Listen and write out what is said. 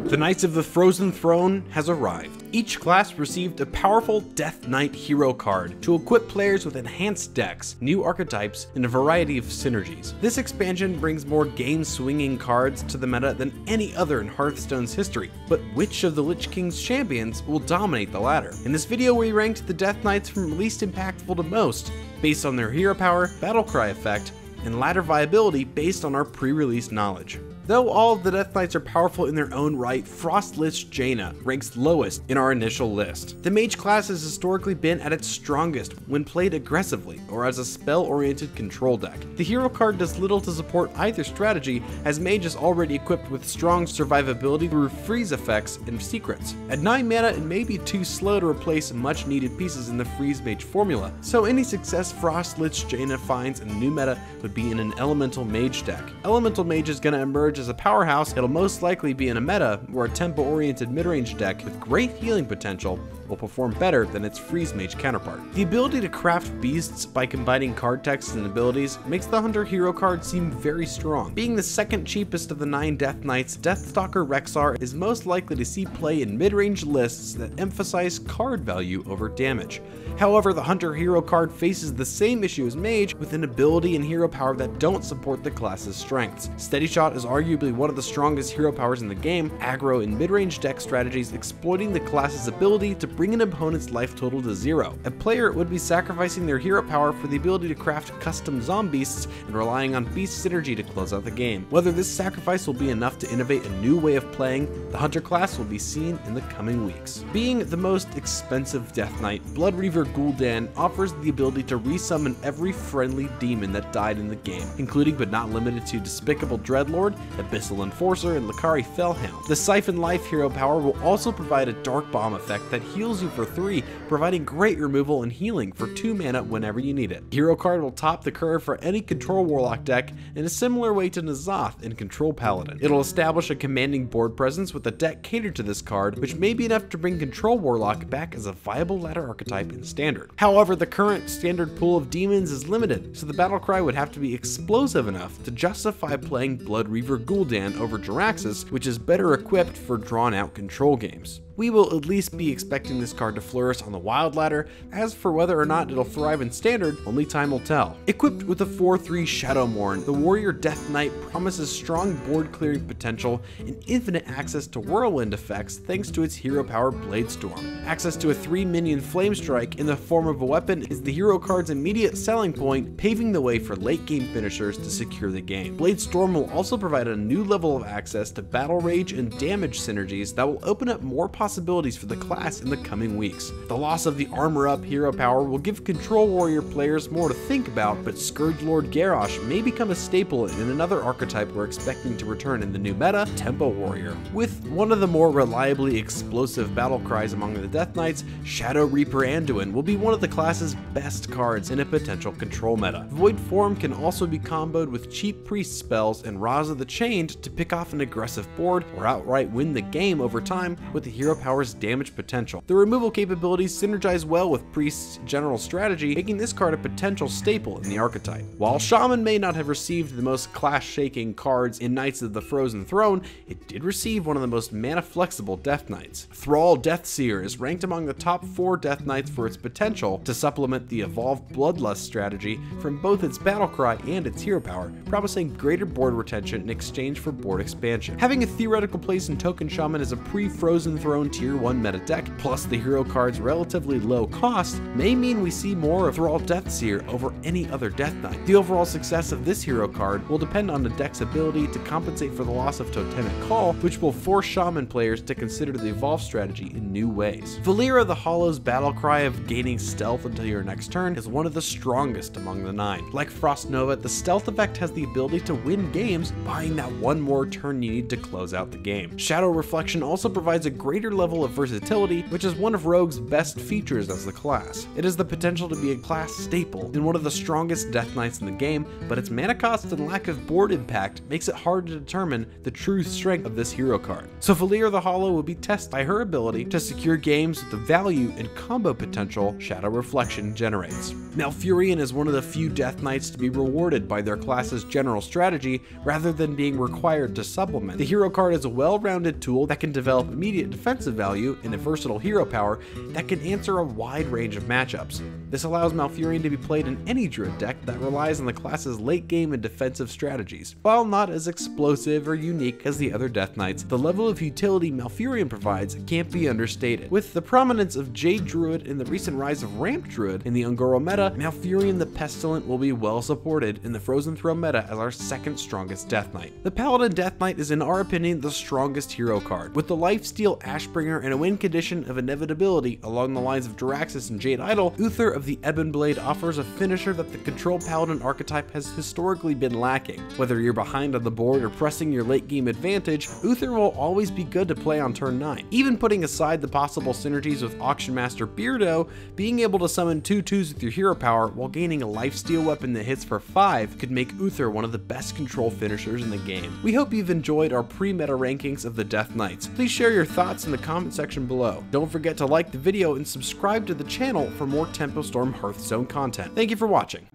The Knights of the Frozen Throne has arrived. Each class received a powerful Death Knight hero card to equip players with enhanced decks, new archetypes, and a variety of synergies. This expansion brings more game-swinging cards to the meta than any other in Hearthstone's history, but which of the Lich King's champions will dominate the latter? In this video we ranked the Death Knights from least impactful to most, based on their hero power, battlecry effect, and ladder viability based on our pre-release knowledge. Though all of the Death Knights are powerful in their own right, Frost Lich Jaina ranks lowest in our initial list. The mage class has historically been at its strongest when played aggressively or as a spell-oriented control deck. The hero card does little to support either strategy, as mage is already equipped with strong survivability through freeze effects and secrets. At 9 mana, it may be too slow to replace much needed pieces in the freeze mage formula, so any success Frost Lich Jaina finds in the new meta would be in an elemental mage deck. Elemental mage is going to emerge as a powerhouse. It'll most likely be in a meta where a tempo-oriented mid-range deck with great healing potential will perform better than its freeze mage counterpart. The ability to craft beasts by combining card texts and abilities makes the Hunter hero card seem very strong. Being the second cheapest of the 9 Death Knights, Deathstalker Rexxar is most likely to see play in mid-range lists that emphasize card value over damage. However, the Hunter hero card faces the same issue as Mage, with an ability and hero power that don't support the class's strengths. Steady Shot is arguably one of the strongest hero powers in the game, aggro and mid-range deck strategies exploiting the class's ability to bring an opponent's life total to 0. A player would be sacrificing their hero power for the ability to craft custom zombeasts and relying on beast synergy to close out the game. Whether this sacrifice will be enough to innovate a new way of playing the Hunter class will be seen in the coming weeks. Being the most expensive Death Knight, Blood Reaver Gul'dan offers the ability to resummon every friendly demon that died in the game, including but not limited to Despicable Dreadlord, Abyssal Enforcer, and Lakari Fellhound. The Siphon Life hero power will also provide a Dark Bomb effect that heals you for 3, providing great removal and healing for 2 mana whenever you need it. Hero card will top the curve for any Control Warlock deck in a similar way to N'Zoth in Control Paladin. It'll establish a commanding board presence with a deck catered to this card, which may be enough to bring Control Warlock back as a viable ladder archetype in Standard. However, the current Standard pool of demons is limited, so the battlecry would have to be explosive enough to justify playing Blood Reaver Gul'dan over Jaraxxus, which is better equipped for drawn-out control games. We will at least be expecting this card to flourish on the wild ladder. As for whether or not it'll thrive in Standard, only time will tell. Equipped with a 4/3 Shadowmourne, the Warrior Death Knight promises strong board clearing potential and infinite access to whirlwind effects thanks to its hero power Bladestorm. Access to a 3-minion Flame Strike in the form of a weapon is the hero card's immediate selling point, paving the way for late game finishers to secure the game. Bladestorm will also provide a new level of access to battle rage and damage synergies that will open up more possibilities for the class in the coming weeks. The loss of the Armor Up hero power will give Control Warrior players more to think about, but Scourge Lord Garrosh may become a staple in another archetype we're expecting to return in the new meta, Tempo Warrior. With one of the more reliably explosive battle cries among the Death Knights, Shadow Reaper Anduin will be one of the class's best cards in a potential control meta. Void Form can also be comboed with cheap priest spells and Raza the Chained to pick off an aggressive board or outright win the game over time with the hero power's damage potential. The removal capabilities synergize well with Priest's general strategy, making this card a potential staple in the archetype. While Shaman may not have received the most class-shaking cards in Knights of the Frozen Throne, it did receive one of the most mana-flexible Death Knights. Thrall Deathseer is ranked among the top 4 Death Knights for its potential to supplement the evolved Bloodlust strategy from both its battlecry and its hero power, promising greater board retention in exchange for board expansion. Having a theoretical place in Token Shaman as a pre-Frozen Throne Tier 1 meta deck, plus the hero card's relatively low cost, may mean we see more of Thrall Deathseer over any other Death Knight. The overall success of this hero card will depend on the deck's ability to compensate for the loss of Totemic Call, which will force Shaman players to consider the evolve strategy in new ways. Valeera the Hollow's battle cry of gaining stealth until your next turn is one of the strongest among the 9. Like Frost Nova, the stealth effect has the ability to win games, buying that one more turn you need to close out the game. Shadow Reflection also provides a greater greater level of versatility, which is one of Rogue's best features as the class. It has the potential to be a class staple and one of the strongest Death Knights in the game, but its mana cost and lack of board impact makes it hard to determine the true strength of this hero card. So Valir the Hollow will be tested by her ability to secure games with the value and combo potential Shadow Reflection generates. Malfurion is one of the few Death Knights to be rewarded by their class's general strategy rather than being required to supplement. The hero card is a well-rounded tool that can develop immediate defensive value and a versatile hero power that can answer a wide range of matchups. This allows Malfurion to be played in any druid deck that relies on the class's late game and defensive strategies. While not as explosive or unique as the other Death Knights, the level of utility Malfurion provides can't be understated. With the prominence of Jade Druid and the recent rise of Ramp Druid in the Ungoro meta, Malfurion the Pestilent will be well supported in the Frozen Throne meta as our second strongest Death Knight. The Paladin Death Knight is in our opinion the strongest hero card. With the Lifesteal Ashbringer and a win condition of inevitability along the lines of Jaraxxus and Jade Idol, Uther of the Ebon Blade offers a finisher that the Control Paladin archetype has historically been lacking. Whether you're behind on the board or pressing your late game advantage, Uther will always be good to play on turn 9. Even putting aside the possible synergies with Auction Master Beardo, being able to summon 2/2s with your hero power while gaining a lifesteal weapon that hits for 5 could make Uther one of the best control finishers in the game. We hope you've enjoyed our pre-meta rankings of the Death Knights. Please share your thoughts in the comment section below. Don't forget to like the video and subscribe to the channel for more Tempo Storm Hearthstone content. Thank you for watching.